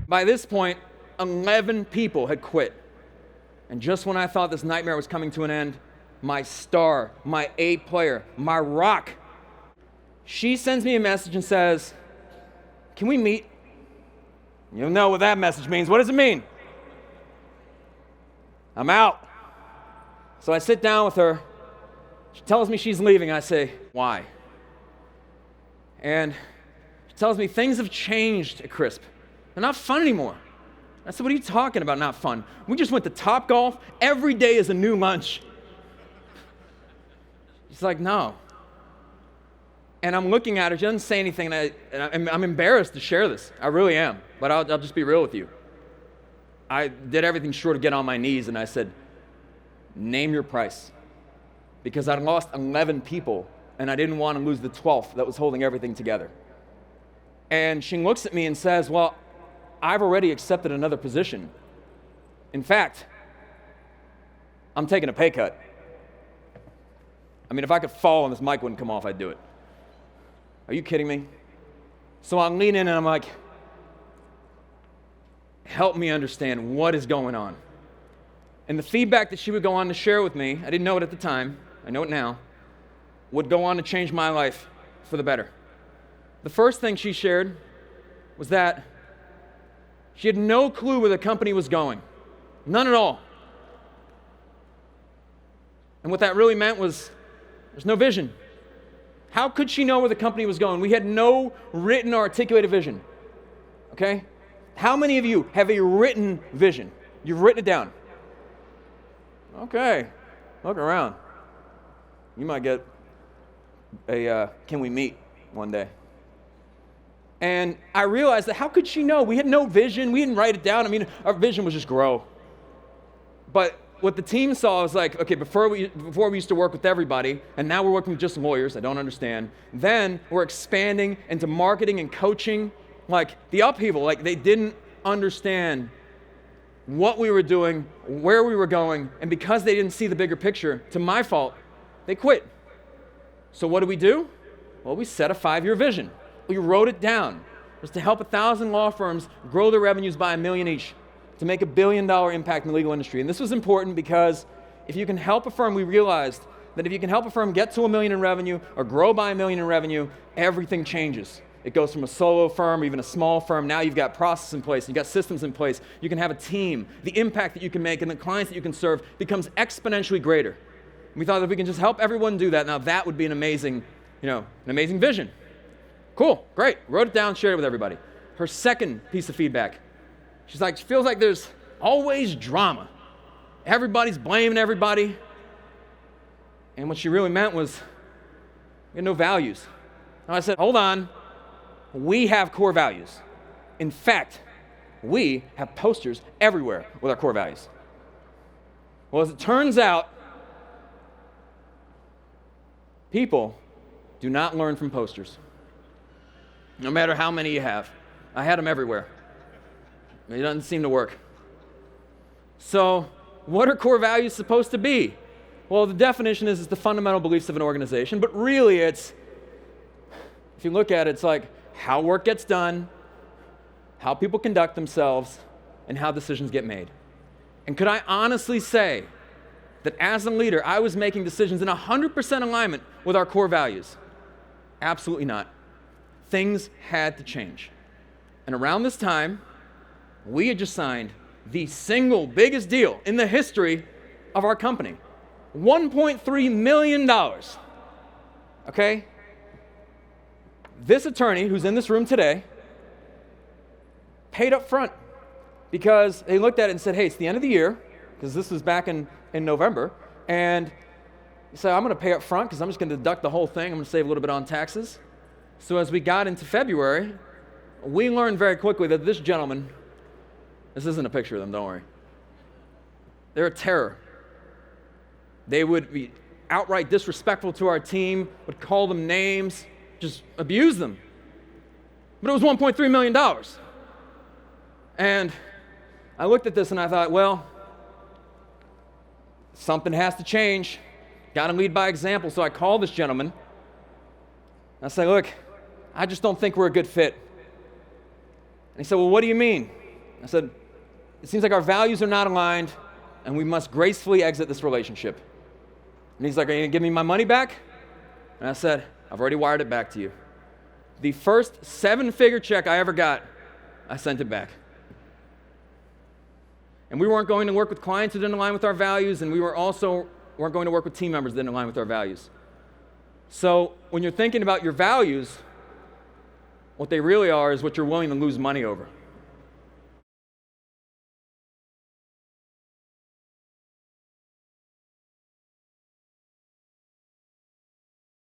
By this point, 11 people had quit. And just when I thought this nightmare was coming to an end, my star, my A player, my rock, she sends me a message and says, "Can we meet?" You'll know what that message means. What does it mean? I'm out. So I sit down with her. She tells me she's leaving. I say, "Why?" And she tells me things have changed at Crisp. They're not fun anymore. I said, "What are you talking about, not fun? We just went to Topgolf. Every day is a new lunch." She's like, "No." And I'm looking at her. She doesn't say anything, and I'm embarrassed to share this. I really am, but I'll just be real with you. I did everything short of get on my knees, and I said, "Name your price." Because I'd lost 11 people, and I didn't want to lose the 12th that was holding everything together. And she looks at me and says, "Well, I've already accepted another position. In fact, I'm taking a pay cut." I mean, if I could fall and this mic wouldn't come off, I'd do it. Are you kidding me? So I lean in and I'm like, "Help me understand what is going on." And the feedback that she would go on to share with me, I didn't know it at the time, I know it now, would go on to change my life for the better. The first thing she shared was that she had no clue where the company was going. None at all. And what that really meant was there's no vision. How could she know where the company was going? We had no written or articulated vision. Okay? How many of you have a written vision? You've written it down. Okay. Look around. You might get a "can we meet" one day. And I realized that how could she know? We had no vision. We didn't write it down. I mean, our vision was just grow. But what the team saw was like, okay, before we used to work with everybody, and now we're working with just lawyers. I don't understand. Then we're expanding into marketing and coaching. Like the upheaval, like they didn't understand what we were doing, where we were going, and because they didn't see the bigger picture, to my fault, they quit. So what do? Well, we set a 5-year vision. We wrote it down. It was to help 1,000 law firms grow their revenues by $1 million each, to make $1 billion impact in the legal industry. And this was important because if you can help a firm, we realized that if you can help a firm get to $1 million in revenue or grow by $1 million in revenue, everything changes. It goes from a solo firm, even a small firm. Now you've got process in place, you've got systems in place. You can have a team. The impact that you can make and the clients that you can serve becomes exponentially greater. And we thought that if we can just help everyone do that, now that would be an amazing vision. Cool, great. Wrote it down, shared it with everybody. Her second piece of feedback, she's like, she feels like there's always drama. Everybody's blaming everybody. And what she really meant was, we had no values. And I said, hold on. We have core values. In fact, we have posters everywhere with our core values. Well, as it turns out, people do not learn from posters. No matter how many you have. I had them everywhere. It doesn't seem to work. So, what are core values supposed to be? Well, the definition is it's the fundamental beliefs of an organization, but really it's, if you look at it, it's like how work gets done, how people conduct themselves, and how decisions get made. And could I honestly say that as a leader, I was making decisions in 100% alignment with our core values? Absolutely not. Things had to change. And around this time, we had just signed the single biggest deal in the history of our company. $1.3 million. Okay? This attorney, who's in this room today, paid up front because they looked at it and said, hey, it's the end of the year, because this was back in November, and he said, I'm going to pay up front because I'm just going to deduct the whole thing. I'm going to save a little bit on taxes. So as we got into February, we learned very quickly that this gentleman, this isn't a picture of them, don't worry. They're a terror. They would be outright disrespectful to our team, would call them names, just abuse them. But it was $1.3 million. And I looked at this and I thought, well, something has to change. Got to lead by example. So I called this gentleman. I said, look, I just don't think we're a good fit. And he said, well, what do you mean? I said, it seems like our values are not aligned, and we must gracefully exit this relationship. And he's like, are you going to give me my money back? And I said, I've already wired it back to you. The first 7-figure check I ever got, I sent it back. And we weren't going to work with clients who didn't align with our values, and we weren't going to work with team members that didn't align with our values. So when you're thinking about your values, what they really are is what you're willing to lose money over.